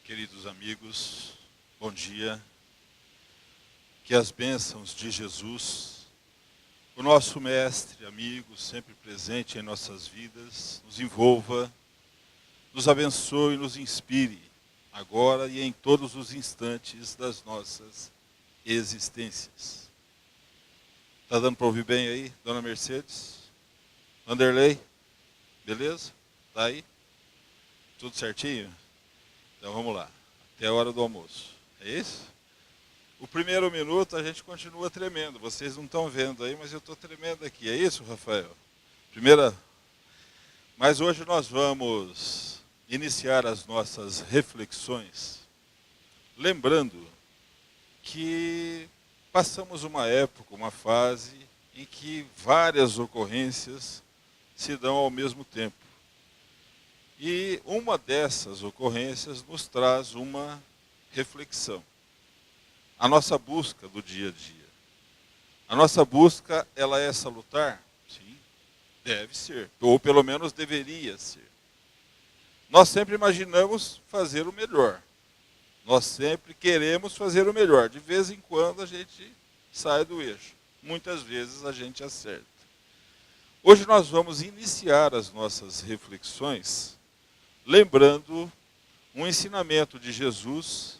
Queridos amigos, bom dia. Que as bênçãos de Jesus, o nosso mestre, amigo, sempre presente em nossas vidas, nos envolva, nos abençoe e nos inspire, agora e em todos os instantes das nossas existências. Está dando para ouvir bem aí, dona Mercedes? Vanderlei? Beleza? Está aí? Tudo certinho? Então vamos lá, até a hora do almoço. É isso? O primeiro minuto a gente continua tremendo. Vocês não estão vendo aí, mas eu estou tremendo aqui. É isso, Rafael? Mas hoje nós vamos iniciar as nossas reflexões, lembrando que passamos uma época, uma fase, em que várias ocorrências se dão ao mesmo tempo. E uma dessas ocorrências nos traz uma reflexão. A nossa busca do dia a dia. A nossa busca, ela é salutar? Sim, deve ser. Ou pelo menos deveria ser. Nós sempre imaginamos fazer o melhor. Nós sempre queremos fazer o melhor. De vez em quando a gente sai do eixo. Muitas vezes a gente acerta. Hoje nós vamos iniciar as nossas reflexões lembrando um ensinamento de Jesus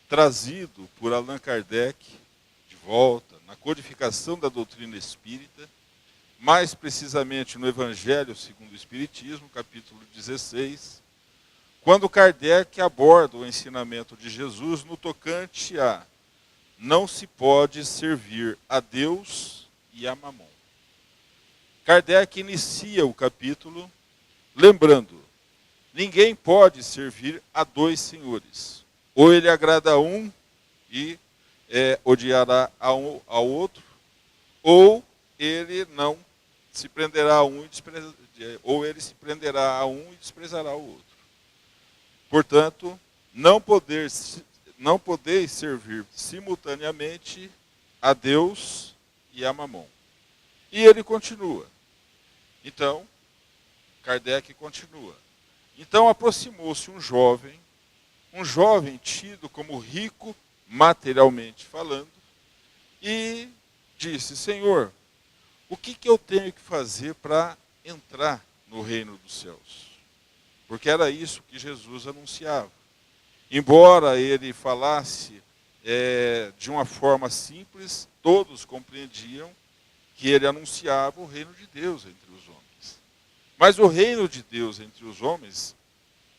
trazido por Allan Kardec, de volta, na codificação da doutrina espírita, mais precisamente no Evangelho segundo o Espiritismo, capítulo 16, quando Kardec aborda o ensinamento de Jesus no tocante a não se pode servir a Deus e a Mamon. Kardec inicia o capítulo lembrando: ninguém pode servir a dois senhores. Ou ele agrada a um e odiará ao outro, ou ele não se prenderá a um ou ele se prenderá a um e desprezará o outro. Portanto, não podeis servir simultaneamente a Deus e a Mamon. E ele continua. Então, Kardec continua. Então aproximou-se um jovem tido como rico materialmente falando, e disse: Senhor, o que eu tenho que fazer para entrar no reino dos céus? Porque era isso que Jesus anunciava. Embora ele falasse de uma forma simples, todos compreendiam que ele anunciava o reino de Deus entre os homens. Mas o reino de Deus entre os homens,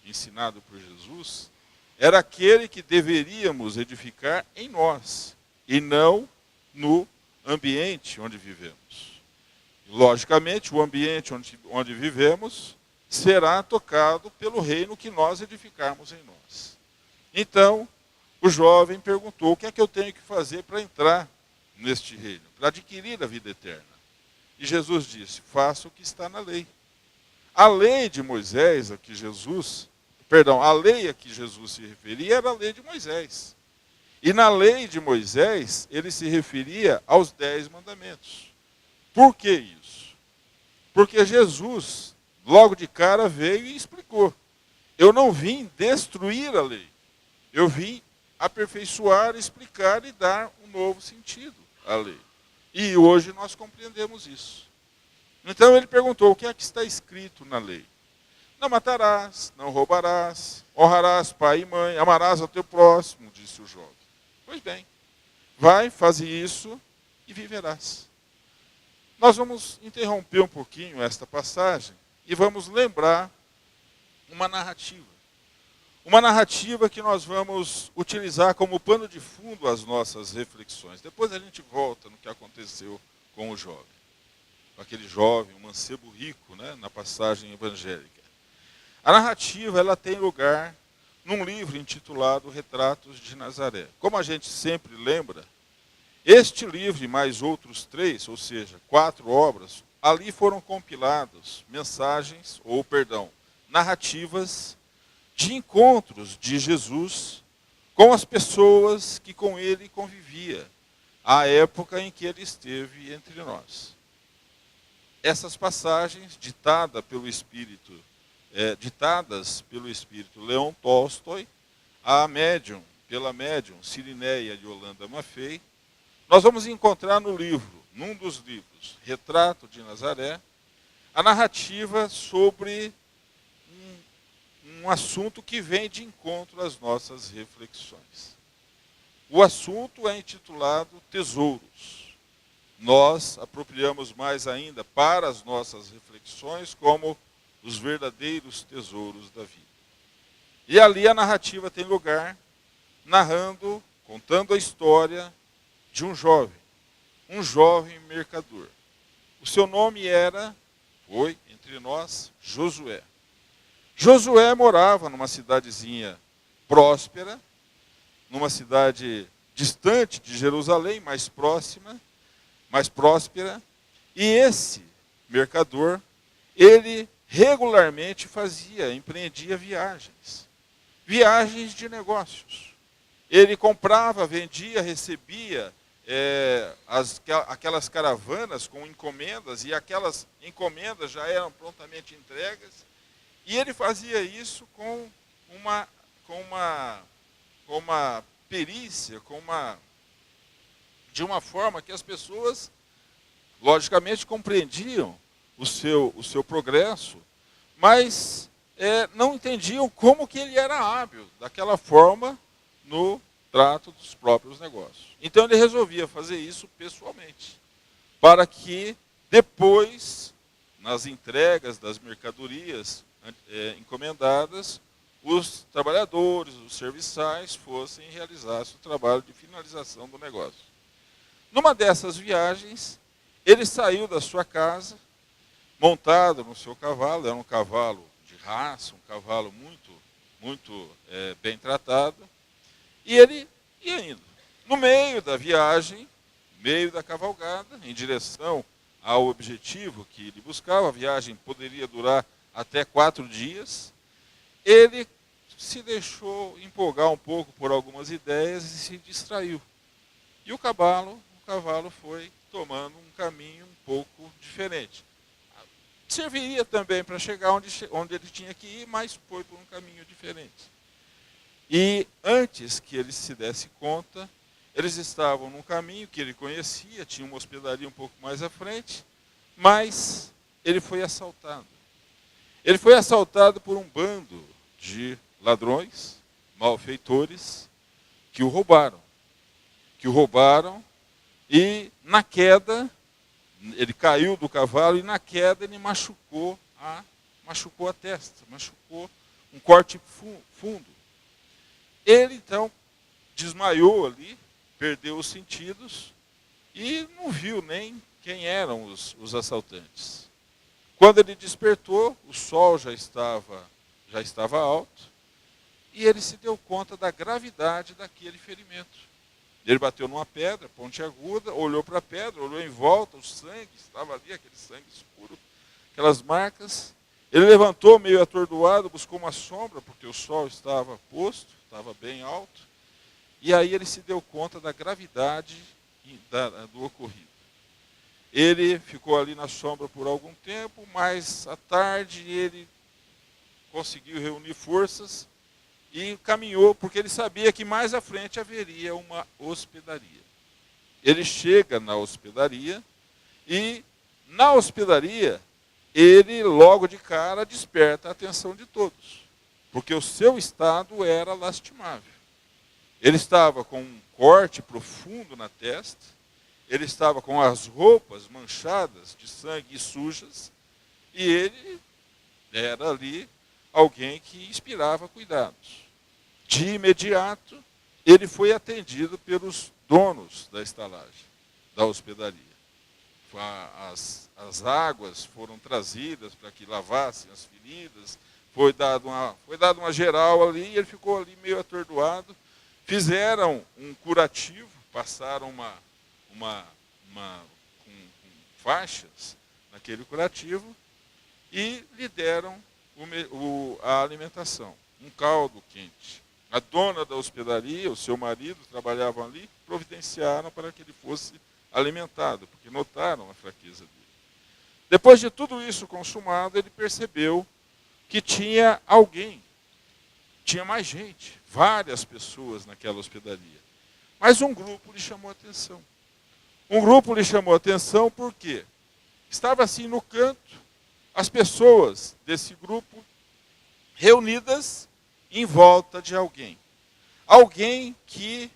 ensinado por Jesus, era aquele que deveríamos edificar em nós, e não no ambiente onde vivemos. Logicamente, o ambiente onde vivemos será tocado pelo reino que nós edificarmos em nós. Então, o jovem perguntou: o que é que eu tenho que fazer para entrar neste reino, para adquirir a vida eterna? E Jesus disse: faça o que está na lei. A lei de Moisés, a lei a que Jesus se referia era a lei de Moisés. E na lei de Moisés, ele se referia aos 10 mandamentos. Por que isso? Porque Jesus, logo de cara, veio e explicou: eu não vim destruir a lei. Eu vim aperfeiçoar, explicar e dar um novo sentido à lei. E hoje nós compreendemos isso. Então ele perguntou: o que é que está escrito na lei? Não matarás, não roubarás, honrarás pai e mãe, amarás ao teu próximo, disse o jovem. Pois bem, vai, faze isso e viverás. Nós vamos interromper um pouquinho esta passagem e vamos lembrar uma narrativa. Uma narrativa que nós vamos utilizar como pano de fundo às nossas reflexões. Depois a gente volta no que aconteceu com o jovem. Aquele jovem, um mancebo rico, né, na passagem evangélica. A narrativa ela tem lugar num livro intitulado Retratos de Nazaré. Como a gente sempre lembra, este livro e mais outros 3, ou seja, 4 obras, ali foram compiladas narrativas de encontros de Jesus com as pessoas que com ele convivia, à época em que ele esteve entre nós. Essas passagens, ditadas pelo espírito Leon Tolstói, pela médium Cirinéia de Holanda Maffei, nós vamos encontrar no livro, num dos livros, Retrato de Nazaré, a narrativa sobre um assunto que vem de encontro às nossas reflexões. O assunto é intitulado Tesouros. Nós apropriamos mais ainda para as nossas reflexões como os verdadeiros tesouros da vida. E ali a narrativa tem lugar, contando a história de um jovem mercador. O seu nome foi, entre nós, Josué. Josué morava numa cidadezinha próspera, numa cidade distante de Jerusalém, mais próspera, e esse mercador, ele regularmente empreendia viagens de negócios. Ele comprava, vendia, recebia aquelas caravanas com encomendas, e aquelas encomendas já eram prontamente entregas, e ele fazia isso com uma perícia, de uma forma que as pessoas, logicamente, compreendiam o seu progresso, mas não entendiam como que ele era hábil daquela forma no trato dos próprios negócios. Então ele resolvia fazer isso pessoalmente, para que depois, nas entregas das mercadorias encomendadas, os trabalhadores, os serviçais, fossem realizar o trabalho de finalização do negócio. Numa dessas viagens, ele saiu da sua casa, montado no seu cavalo, era um cavalo de raça, um cavalo muito bem tratado, e ele ia indo. No meio da viagem, meio da cavalgada, em direção ao objetivo que ele buscava, a viagem poderia durar até 4 dias, ele se deixou empolgar um pouco por algumas ideias e se distraiu. E o cavalo foi tomando um caminho um pouco diferente. Serviria também para chegar onde ele tinha que ir, mas foi por um caminho diferente. E antes que ele se desse conta, eles estavam num caminho que ele conhecia, tinha uma hospedaria um pouco mais à frente, mas ele foi assaltado. Ele foi assaltado por um bando de ladrões, malfeitores, que o roubaram. E na queda, ele caiu do cavalo e na queda ele machucou a testa, machucou um corte fundo. Ele então desmaiou ali, perdeu os sentidos e não viu nem quem eram os assaltantes. Quando ele despertou, o sol já estava alto e ele se deu conta da gravidade daquele ferimento. Ele bateu numa pedra, pontiaguda, olhou para a pedra, olhou em volta, o sangue estava ali, aquele sangue escuro, aquelas marcas. Ele levantou meio atordoado, buscou uma sombra, porque o sol estava posto, estava bem alto. E aí ele se deu conta da gravidade do ocorrido. Ele ficou ali na sombra por algum tempo, mas à tarde ele conseguiu reunir forças e caminhou, porque ele sabia que mais à frente haveria uma hospedaria. Ele chega na hospedaria e, na hospedaria, ele logo de cara desperta a atenção de todos, porque o seu estado era lastimável. Ele estava com um corte profundo na testa, ele estava com as roupas manchadas de sangue e sujas, e ele era ali alguém que inspirava cuidados. De imediato, ele foi atendido pelos donos da estalagem, da hospedaria. As águas foram trazidas para que lavassem as feridas, foi dado uma geral ali, e ele ficou ali meio atordoado. Fizeram um curativo, passaram com faixas naquele curativo e lhe deram a alimentação, um caldo quente. A dona da hospedaria, o seu marido, trabalhavam ali, providenciaram para que ele fosse alimentado, porque notaram a fraqueza dele. Depois de tudo isso consumado, ele percebeu que tinha mais gente várias pessoas naquela hospedaria. Mas um grupo lhe chamou a atenção. Um grupo lhe chamou a atenção porque estava assim no canto, as pessoas desse grupo reunidas em volta de alguém. Alguém que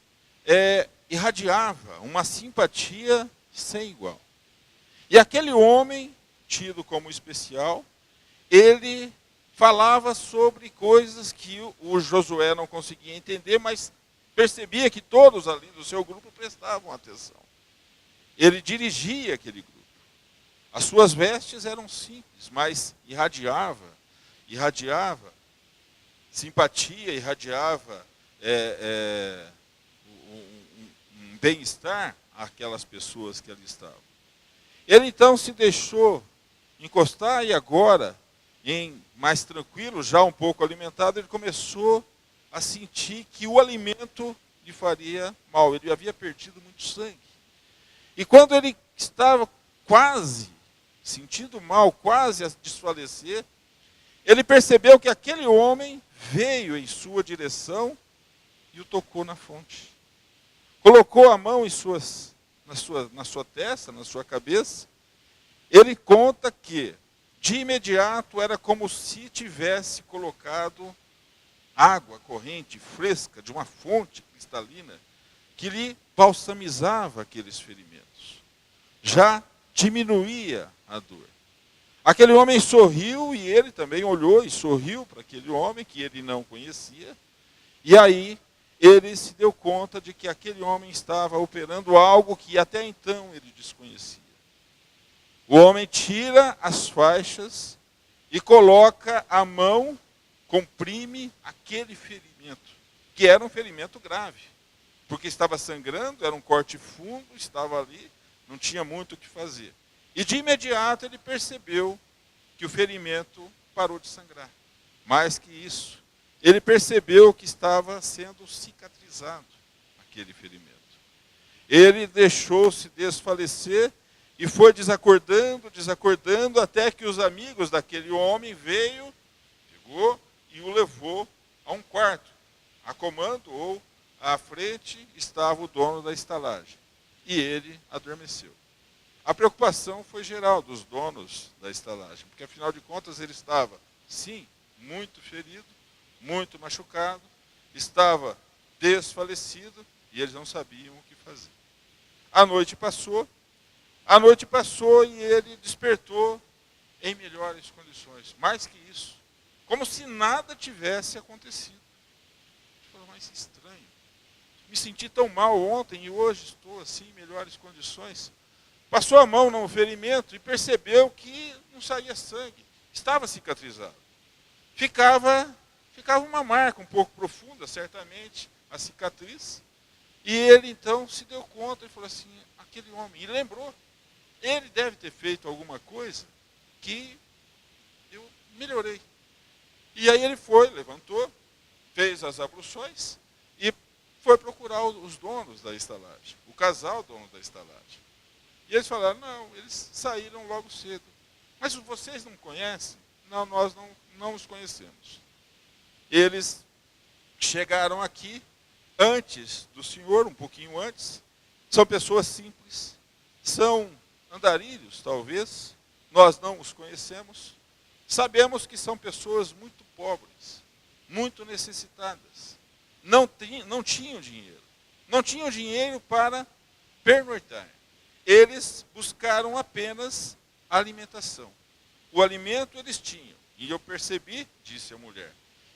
irradiava uma simpatia sem igual. E aquele homem, tido como especial, ele falava sobre coisas que o Josué não conseguia entender, mas percebia que todos ali do seu grupo prestavam atenção. Ele dirigia aquele grupo. As suas vestes eram simples, mas irradiava simpatia, irradiava um bem-estar àquelas pessoas que ali estavam. Ele então se deixou encostar e agora, mais tranquilo, já um pouco alimentado, ele começou a sentir que o alimento lhe faria mal. Ele havia perdido muito sangue. E quando ele estava quase sentindo mal, quase a desfalecer, ele percebeu que aquele homem veio em sua direção e o tocou na fonte. Colocou a mão na sua testa, na sua cabeça. Ele conta que, de imediato, era como se tivesse colocado água corrente, fresca, de uma fonte cristalina, que lhe balsamizava aqueles ferimentos. Já diminuía a dor. Aquele homem sorriu e ele também olhou e sorriu para aquele homem que ele não conhecia. E aí ele se deu conta de que aquele homem estava operando algo que até então ele desconhecia. O homem tira as faixas e coloca a mão, comprime aquele ferimento, que era um ferimento grave, porque estava sangrando, era um corte fundo, estava ali, não tinha muito o que fazer. E de imediato ele percebeu que o ferimento parou de sangrar. Mais que isso, ele percebeu que estava sendo cicatrizado aquele ferimento. Ele deixou-se desfalecer e foi desacordando, até que os amigos daquele homem pegou e o levou a um quarto. A comando ou à frente estava o dono da estalagem. E ele adormeceu. A preocupação foi geral dos donos da estalagem, porque afinal de contas ele estava, sim, muito ferido, muito machucado, estava desfalecido e eles não sabiam o que fazer. A noite passou e ele despertou em melhores condições. Mais que isso, como se nada tivesse acontecido. Ele falou, mas estranho. Me senti tão mal ontem e hoje estou assim em melhores condições. Passou a mão no ferimento e percebeu que não saía sangue. Estava cicatrizado. Ficava uma marca um pouco profunda, certamente, a cicatriz. E ele então se deu conta e falou assim, aquele homem, e lembrou, ele deve ter feito alguma coisa que eu melhorei. E aí ele levantou, fez as abluções e foi procurar os donos da estalagem, o casal dono da estalagem. E eles falaram, não, eles saíram logo cedo. Mas vocês não conhecem? Não, nós não os conhecemos. Eles chegaram aqui antes do senhor, um pouquinho antes. São pessoas simples, são andarilhos, talvez. Nós não os conhecemos. Sabemos que são pessoas muito pobres, muito necessitadas. Não tinham dinheiro. Não tinham dinheiro para pernoitar. Eles buscaram apenas a alimentação. O alimento eles tinham. E eu percebi, disse a mulher,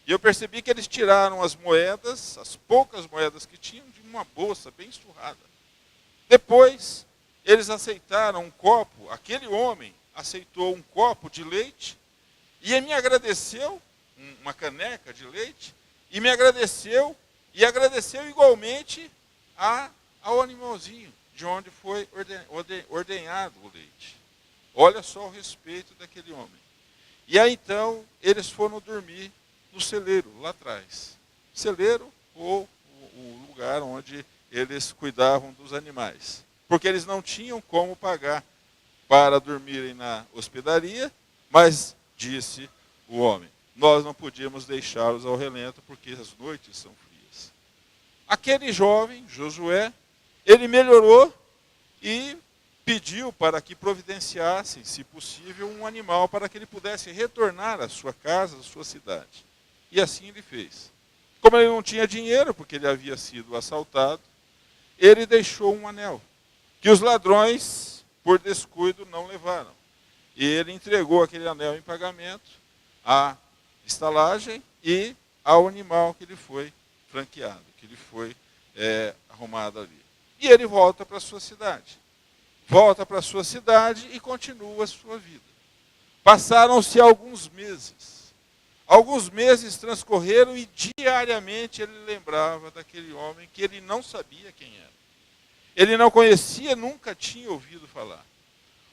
e eu percebi que eles tiraram as moedas, as poucas moedas que tinham, de uma bolsa bem surrada. Depois, eles aceitaram um copo, aquele homem aceitou um copo de leite, e me agradeceu, uma caneca de leite, e me agradeceu, e agradeceu igualmente ao animalzinho, de onde foi ordenhado o leite. Olha só o respeito daquele homem. E aí então, eles foram dormir no celeiro, lá atrás. Celeiro ou o lugar onde eles cuidavam dos animais. Porque eles não tinham como pagar para dormirem na hospedaria, mas disse o homem, nós não podíamos deixá-los ao relento porque as noites são frias. Aquele jovem, Josué, ele melhorou e pediu para que providenciassem, se possível, um animal para que ele pudesse retornar à sua casa, à sua cidade. E assim ele fez. Como ele não tinha dinheiro, porque ele havia sido assaltado, ele deixou um anel, que os ladrões, por descuido, não levaram. E ele entregou aquele anel em pagamento à estalagem e ao animal que lhe foi franqueado, que lhe foi arrumado ali. E ele volta para a sua cidade. Volta para a sua cidade e continua a sua vida. Passaram-se alguns meses. Alguns meses transcorreram e diariamente ele lembrava daquele homem que ele não sabia quem era. Ele não conhecia, nunca tinha ouvido falar.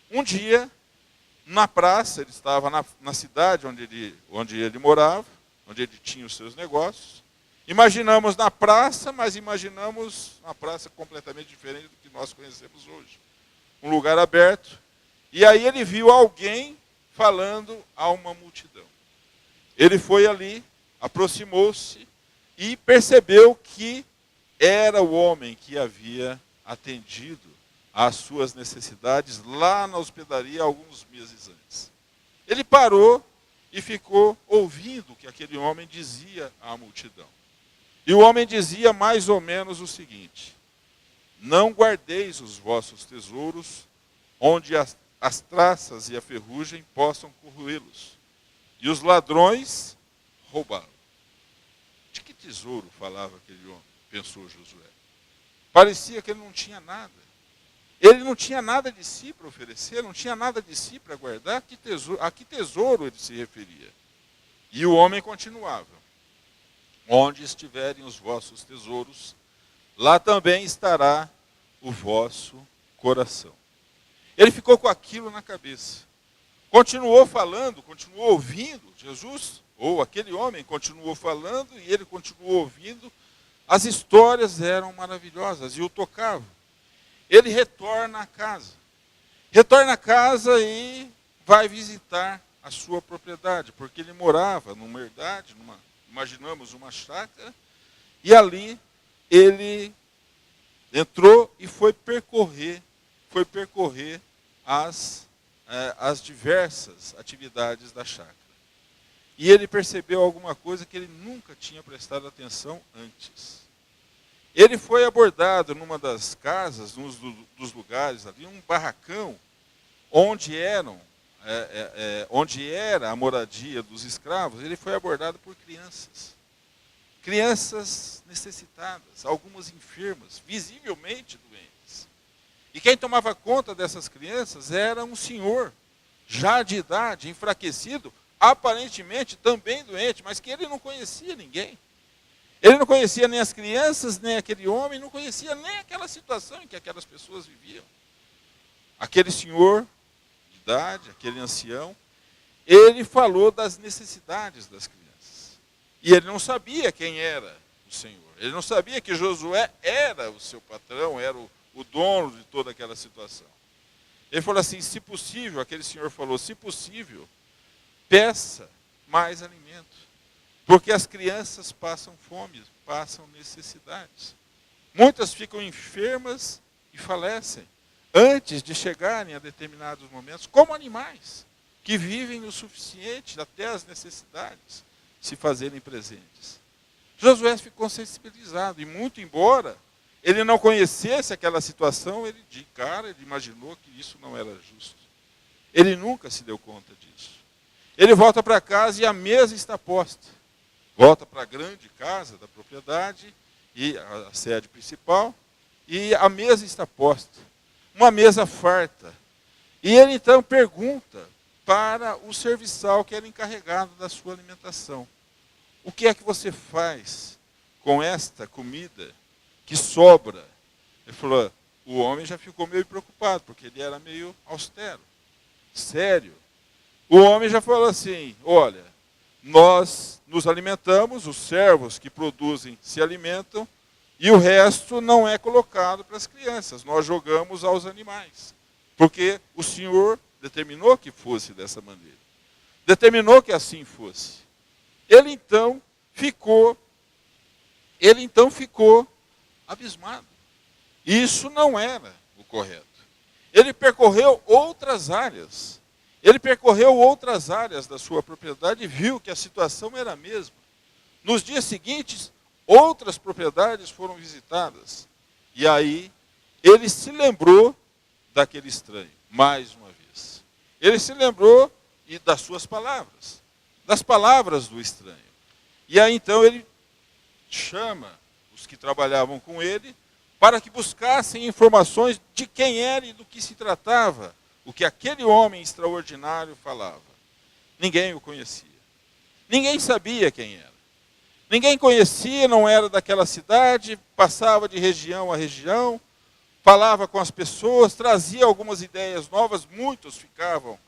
Um dia, na praça, ele estava na cidade onde ele morava, onde ele tinha os seus negócios. Imaginamos na praça, mas imaginamos uma praça completamente diferente do que nós conhecemos hoje. Um lugar aberto. E aí ele viu alguém falando a uma multidão. Ele foi ali, aproximou-se e percebeu que era o homem que havia atendido às suas necessidades lá na hospedaria alguns meses antes. Ele parou e ficou ouvindo o que aquele homem dizia à multidão. E o homem dizia mais ou menos o seguinte: não guardeis os vossos tesouros onde as traças e a ferrugem possam corroê-los, e os ladrões roubá-lo. De que tesouro falava aquele homem? Pensou Josué. Parecia que ele não tinha nada. Ele não tinha nada de si para oferecer, não tinha nada de si para guardar. A que tesouro ele se referia? E o homem continuava: onde estiverem os vossos tesouros, lá também estará o vosso coração. Ele ficou com aquilo na cabeça. Continuou falando, continuou ouvindo. Jesus, ou aquele homem, continuou falando e ele continuou ouvindo. As histórias eram maravilhosas e o tocavam. Ele retorna à casa. Retorna à casa e vai visitar a sua propriedade, porque ele morava numa herdade, imaginamos uma chácara, e ali ele entrou e foi percorrer as diversas atividades da chácara. E ele percebeu alguma coisa que ele nunca tinha prestado atenção antes. Ele foi abordado numa das casas, num dos lugares ali, um barracão, onde era a moradia dos escravos. Ele foi abordado por crianças. Crianças necessitadas, algumas enfermas, visivelmente doentes. E quem tomava conta dessas crianças era um senhor, já de idade, enfraquecido, aparentemente também doente, mas que ele não conhecia ninguém. Ele não conhecia nem as crianças, nem aquele homem, não conhecia nem aquela situação em que aquelas pessoas viviam. Aquele senhor de idade, aquele ancião, ele falou das necessidades das crianças. E ele não sabia quem era o Senhor. Ele não sabia que Josué era o seu patrão, era o dono de toda aquela situação. Ele falou assim: se possível, aquele senhor falou, se possível, peça mais alimento. Porque as crianças passam fome, passam necessidades. Muitas ficam enfermas e falecem antes de chegarem a determinados momentos, como animais que vivem o suficiente até as necessidades se fazerem presentes. Josué ficou sensibilizado, e muito embora ele não conhecesse aquela situação, ele de cara ele imaginou que isso não era justo. Ele nunca se deu conta disso. Ele volta para casa e a mesa está posta. Volta para a grande casa da propriedade, e a sede principal, e a mesa está posta. Uma mesa farta. E ele então pergunta para o serviçal que era encarregado da sua alimentação: o que é que você faz com esta comida que sobra? Ele falou, o homem já ficou meio preocupado, porque ele era meio austero, sério. O homem já falou assim: olha, nós nos alimentamos, os servos que produzem se alimentam, e o resto não é colocado para as crianças, nós jogamos aos animais. Porque o Senhor determinou que fosse dessa maneira. Determinou que assim fosse. Ele então ficou abismado. Isso não era o correto. Ele percorreu outras áreas. Ele percorreu outras áreas da sua propriedade e viu que a situação era a mesma. Nos dias seguintes, outras propriedades foram visitadas. E aí, ele se lembrou daquele estranho, mais uma vez. Ele se lembrou das suas palavras, das palavras do estranho. E aí, então, ele chama os que trabalhavam com ele para que buscassem informações de quem era e do que se tratava, o que aquele homem extraordinário falava. Ninguém o conhecia. Ninguém sabia quem era. Ninguém conhecia, não era daquela cidade, passava de região a região, falava com as pessoas, trazia algumas ideias novas, muitos ficavam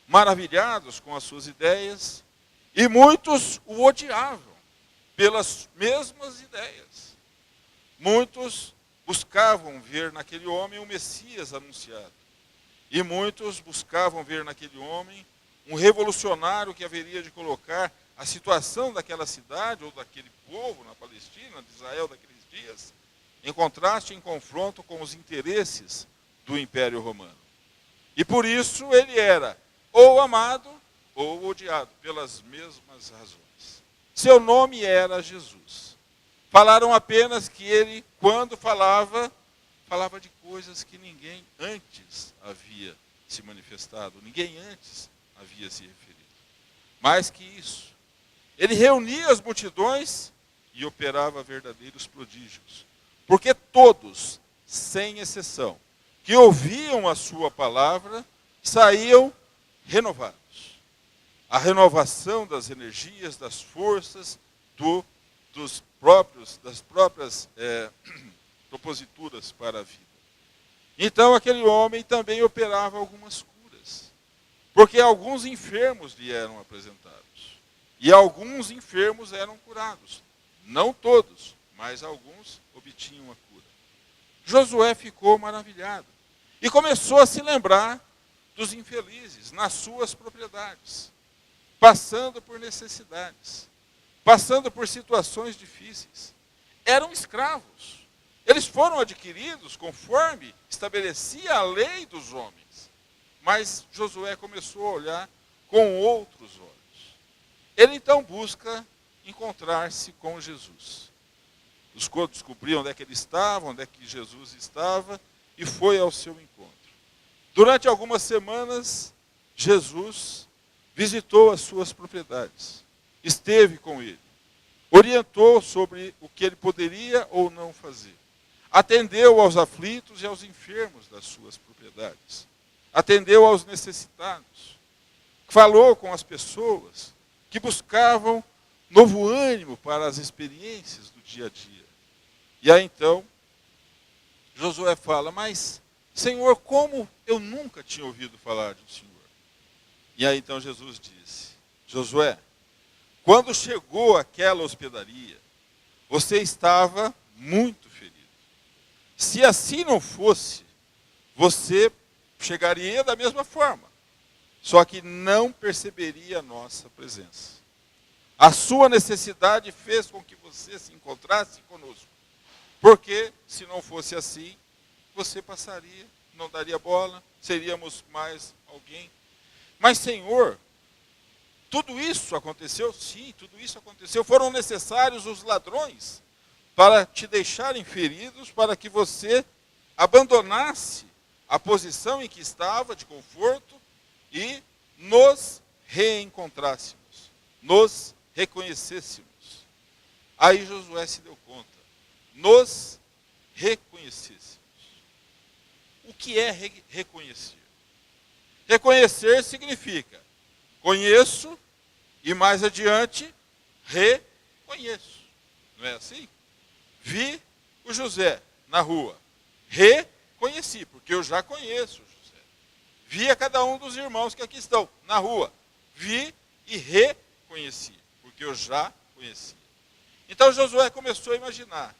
maravilhados com as suas ideias, e muitos o odiavam pelas mesmas ideias. Muitos buscavam ver naquele homem o Messias anunciado. E muitos buscavam ver naquele homem um revolucionário que haveria de colocar a situação daquela cidade ou daquele povo na Palestina, de Israel daqueles dias, em contraste, em confronto com os interesses do Império Romano. E por isso ele era ou amado ou odiado, pelas mesmas razões. Seu nome era Jesus. Falaram apenas que ele, quando falava de coisas que ninguém antes havia se manifestado, ninguém antes havia se referido. Mais que isso, ele reunia as multidões e operava verdadeiros prodígios. Porque todos, sem exceção, que ouviam a sua palavra, saíam renovados. A renovação das energias, das forças, das próprias proposituras para a vida. Então aquele homem também operava algumas curas, porque alguns enfermos lhe eram apresentados, e alguns enfermos eram curados. Não todos, mas alguns obtinham a cura. Josué ficou maravilhado, e começou a se lembrar dos infelizes nas suas propriedades, passando por necessidades, passando por situações difíceis. Eram escravos. Eles foram adquiridos conforme estabelecia a lei dos homens. Mas Josué começou a olhar com outros olhos. Ele então busca encontrar-se com Jesus. Buscou descobrir onde é que ele estava, onde é que Jesus estava, e foi ao seu encontro. Durante algumas semanas, Jesus visitou as suas propriedades. Esteve com ele. Orientou sobre o que ele poderia ou não fazer. Atendeu aos aflitos e aos enfermos das suas propriedades. Atendeu aos necessitados. Falou com as pessoas que buscavam novo ânimo para as experiências do dia a dia. E aí então, Josué fala, mas, Senhor, como eu nunca tinha ouvido falar do Senhor? E aí então Jesus disse, Josué, quando chegou àquela hospedaria, você estava muito ferido. Se assim não fosse, você chegaria da mesma forma, só que não perceberia a nossa presença. A sua necessidade fez com que você se encontrasse conosco, porque se não fosse assim, você passaria, não daria bola, seríamos mais alguém. Mas, Senhor, tudo isso aconteceu? Sim, tudo isso aconteceu. Foram necessários os ladrões para te deixarem feridos, para que você abandonasse a posição em que estava, de conforto, e nos reencontrássemos, nos reconhecêssemos. Aí Josué se deu conta. Nos reconhecêssemos. O que é reconhecer? Reconhecer significa conheço e mais adiante reconheço. Não é assim? Vi o José na rua. Reconheci, porque eu já conheço o José. Vi a cada um dos irmãos que aqui estão na rua. Vi e reconheci, porque eu já conhecia. Então Josué começou a imaginar.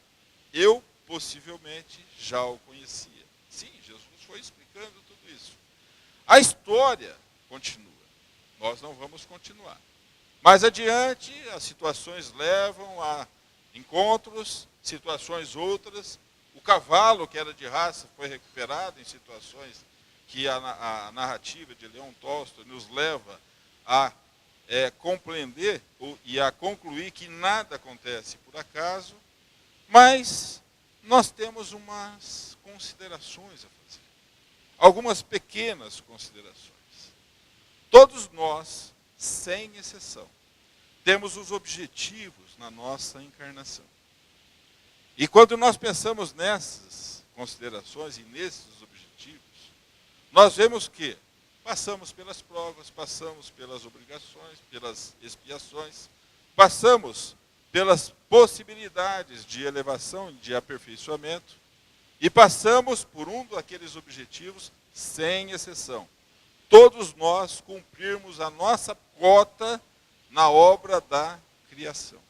Eu possivelmente já o conhecia. Sim, Jesus foi explicando tudo isso. A história continua. Nós não vamos continuar. Mais adiante, as situações levam a encontros, situações outras, O cavalo, que era de raça, foi recuperado em situações que a narrativa de Leon Tolstói nos leva a compreender e a concluir que nada acontece por acaso, mas nós temos umas considerações a fazer. Algumas pequenas considerações. Todos nós, sem exceção, temos os objetivos na nossa encarnação. E quando nós pensamos nessas considerações e nesses objetivos, nós vemos que passamos pelas provas, passamos pelas obrigações, pelas expiações, passamos pelas possibilidades de elevação, de aperfeiçoamento, e passamos por um daqueles objetivos sem exceção. Todos nós cumprirmos a nossa cota na obra da criação.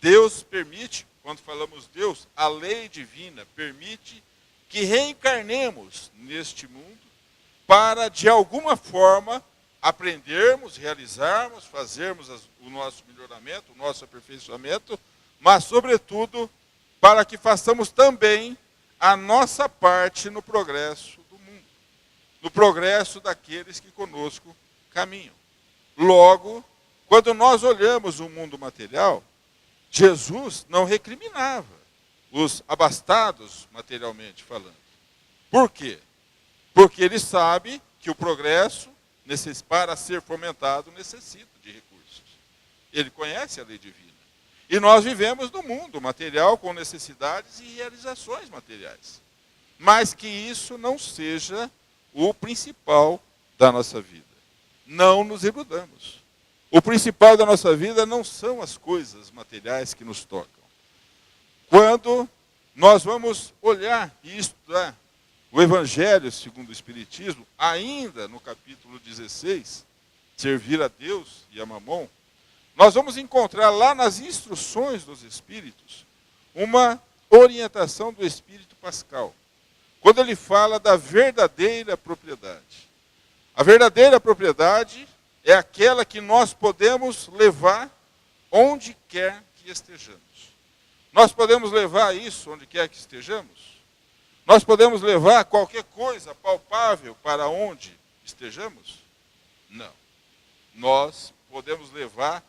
Deus permite, quando falamos Deus, a lei divina permite que reencarnemos neste mundo para, de alguma forma, aprendermos, realizarmos, fazermos o nosso melhoramento, o nosso aperfeiçoamento, mas, sobretudo, para que façamos também a nossa parte no progresso do mundo, no progresso daqueles que conosco caminham. Logo, quando nós olhamos o mundo material, Jesus não recriminava os abastados materialmente falando. Por quê? Porque ele sabe que o progresso, para ser fomentado, necessita de recursos. Ele conhece a lei divina. E nós vivemos no mundo material com necessidades e realizações materiais. Mas que isso não seja o principal da nossa vida. Não nos iludamos. O principal da nossa vida não são as coisas materiais que nos tocam. Quando nós vamos olhar e estudar o Evangelho segundo o Espiritismo, ainda no capítulo 16, servir a Deus e a Mamon, nós vamos encontrar lá nas instruções dos Espíritos uma orientação do Espírito Pascal, quando ele fala da verdadeira propriedade. A verdadeira propriedade é aquela que nós podemos levar onde quer que estejamos. Nós podemos levar isso onde quer que estejamos? Nós podemos levar qualquer coisa palpável para onde estejamos? Não. Nós podemos levar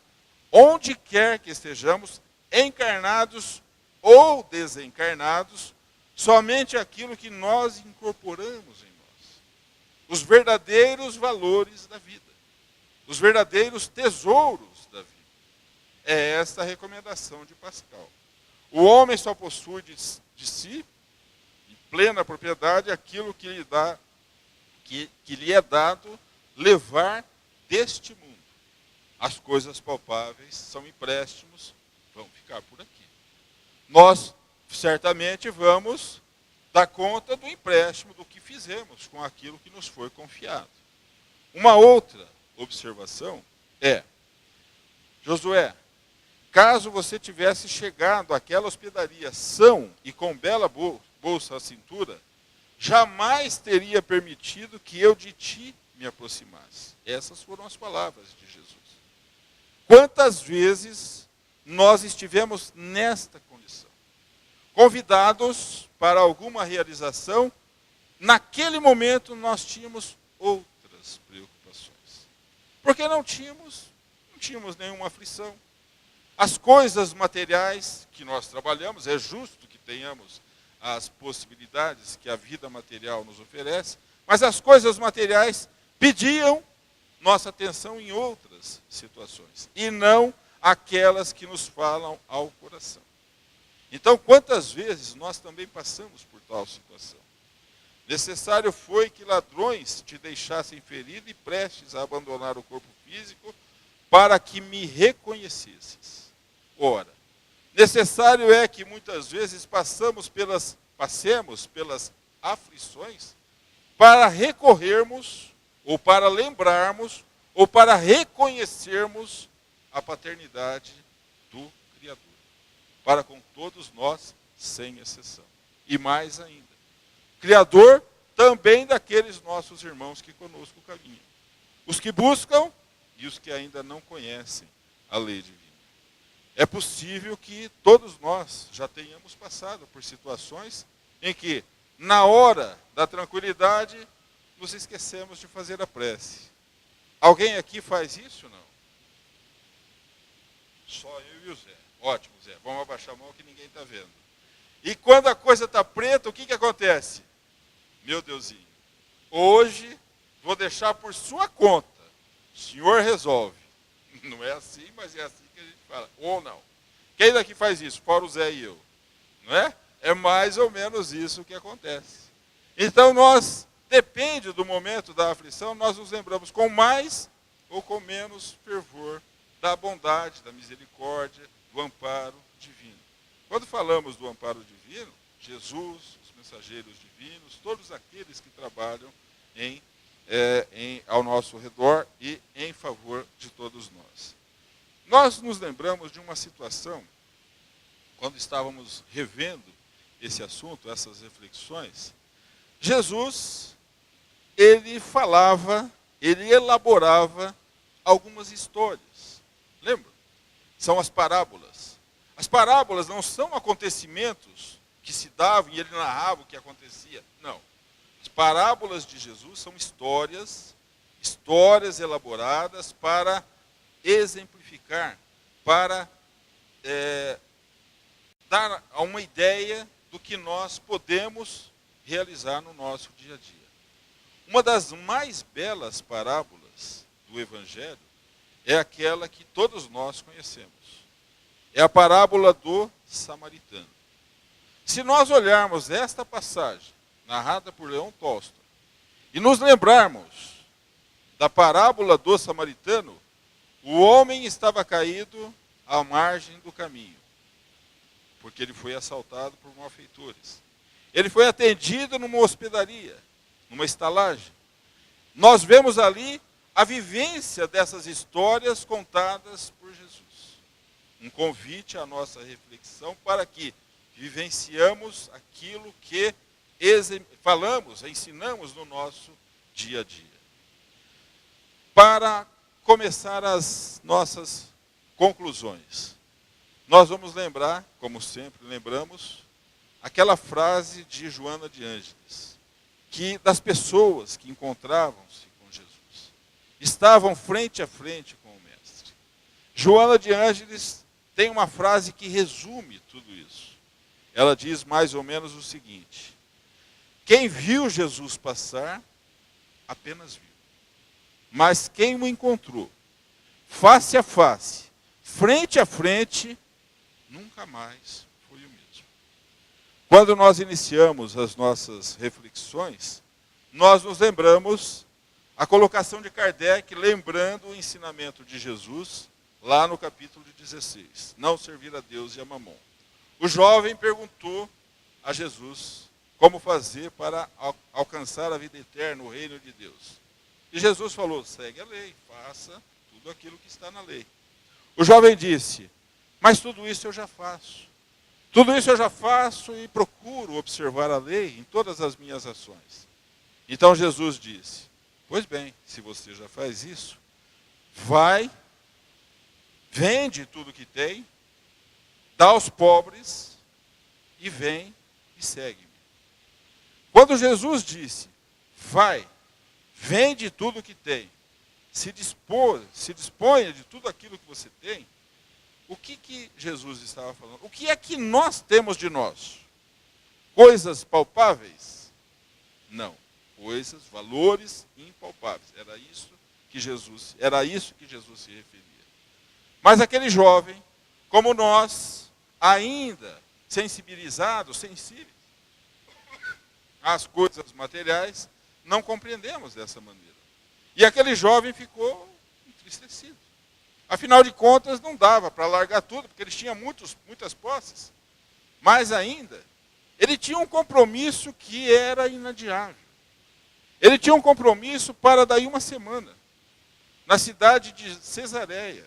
onde quer que estejamos, encarnados ou desencarnados, somente aquilo que nós incorporamos em nós. Os verdadeiros valores da vida. Os verdadeiros tesouros da vida. É esta a recomendação de Pascal. O homem só possui de si, em plena propriedade, aquilo que lhe é dado levar deste mundo. As coisas palpáveis são empréstimos, vão ficar por aqui. Nós, certamente, vamos dar conta do empréstimo, do que fizemos com aquilo que nos foi confiado. Uma outra observação é, Josué, caso você tivesse chegado àquela hospedaria são e com bela bolsa à cintura, jamais teria permitido que eu de ti me aproximasse. Essas foram as palavras de Jesus. Quantas vezes nós estivemos nesta condição? Convidados para alguma realização, naquele momento nós tínhamos outras preocupações. Porque não tínhamos nenhuma aflição. As coisas materiais que nós trabalhamos, é justo que tenhamos as possibilidades que a vida material nos oferece, mas as coisas materiais pediam nossa atenção em outras situações, e não aquelas que nos falam ao coração. Então, quantas vezes nós também passamos por tal situação? Necessário foi que ladrões te deixassem ferido e prestes a abandonar o corpo físico para que me reconhecesses. Ora, necessário é que muitas vezes passemos pelas aflições para recorrermos, ou para lembrarmos, ou para reconhecermos a paternidade do Criador. Para com todos nós, sem exceção. E mais ainda, Criador também daqueles nossos irmãos que conosco caminham. Os que buscam e os que ainda não conhecem a lei divina. É possível que todos nós já tenhamos passado por situações em que, na hora da tranquilidade, nos esquecemos de fazer a prece. Alguém aqui faz isso ou não? Só eu e o Zé. Ótimo, Zé. Vamos abaixar a mão que ninguém está vendo. E quando a coisa está preta, o que acontece? Meu Deusinho, hoje vou deixar por sua conta. O senhor resolve. Não é assim, mas é assim que a gente fala. Ou não. Quem daqui faz isso? Fora o Zé e eu. Não é? É mais ou menos isso que acontece. Então nós, depende do momento da aflição, nós nos lembramos com mais ou com menos fervor da bondade, da misericórdia, do amparo divino. Quando falamos do amparo divino, Jesus, os mensageiros divinos, todos aqueles que trabalham ao nosso redor e em favor de todos nós. Nós nos lembramos de uma situação, quando estávamos revendo esse assunto, essas reflexões, Jesus, ele falava, ele elaborava algumas histórias. Lembra? São as parábolas. As parábolas não são acontecimentos que se davam e ele narrava o que acontecia. Não. As parábolas de Jesus são histórias elaboradas para exemplificar, para dar uma ideia do que nós podemos realizar no nosso dia a dia. Uma das mais belas parábolas do Evangelho é aquela que todos nós conhecemos. É a parábola do samaritano. Se nós olharmos esta passagem, narrada por Leão Tolstói, e nos lembrarmos da parábola do samaritano, o homem estava caído à margem do caminho, porque ele foi assaltado por malfeitores. Ele foi atendido numa hospedaria, numa estalagem. Nós vemos ali a vivência dessas histórias contadas por Jesus. Um convite à nossa reflexão para que vivenciamos aquilo que falamos, ensinamos no nosso dia a dia. Para começar as nossas conclusões, nós vamos lembrar, como sempre lembramos, aquela frase de Joana de Ângeles, que das pessoas que encontravam-se com Jesus, estavam frente a frente com o Mestre. Joana de Ângeles tem uma frase que resume tudo isso. Ela diz mais ou menos o seguinte: quem viu Jesus passar, apenas viu. Mas quem o encontrou, face a face, frente a frente, nunca mais foi o mesmo. Quando nós iniciamos as nossas reflexões, nós nos lembramos a colocação de Kardec, lembrando o ensinamento de Jesus, lá no capítulo 16, não servir a Deus e a Mamon. O jovem perguntou a Jesus como fazer para alcançar a vida eterna, o reino de Deus. E Jesus falou: segue a lei, faça tudo aquilo que está na lei. O jovem disse: mas tudo isso eu já faço. Tudo isso eu já faço e procuro observar a lei em todas as minhas ações. Então Jesus disse: pois bem, se você já faz isso, vai, vende tudo que tem, dá aos pobres e vem e segue-me. Quando Jesus disse: vai, vende tudo que tem, se disponha de tudo aquilo que você tem, o que Jesus estava falando? O que é que nós temos de nós? Coisas palpáveis? Não. Coisas, valores impalpáveis. Era isso que Jesus se referia. Mas aquele jovem, como nós, ainda sensíveis às coisas materiais, não compreendemos dessa maneira. E aquele jovem ficou entristecido. Afinal de contas, não dava para largar tudo, porque ele tinha muitas posses. Mas ainda, ele tinha um compromisso que era inadiável. Ele tinha um compromisso para daí uma semana, na cidade de Cesareia.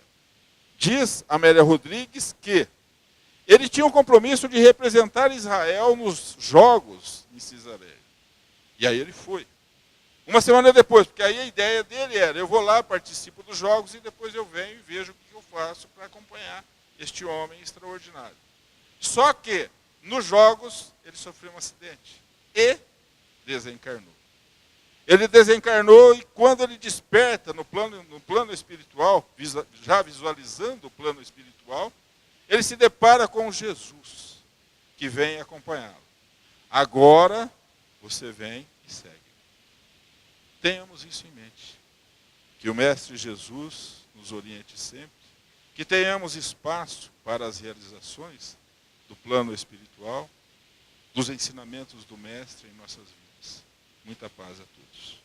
Diz Amélia Rodrigues que ele tinha um compromisso de representar Israel nos jogos em Cesareia. E aí ele foi. Uma semana depois, porque aí a ideia dele era: eu vou lá, participo dos jogos e depois eu venho e vejo o que eu faço para acompanhar este homem extraordinário. Só que, nos jogos, ele sofreu um acidente e desencarnou. Ele desencarnou e quando ele desperta no plano espiritual, já visualizando o plano espiritual, ele se depara com Jesus, que vem acompanhá-lo. Agora, você vem e segue. Tenhamos isso em mente. Que o Mestre Jesus nos oriente sempre. Que tenhamos espaço para as realizações do plano espiritual, dos ensinamentos do Mestre em nossas vidas. Muita paz a todos.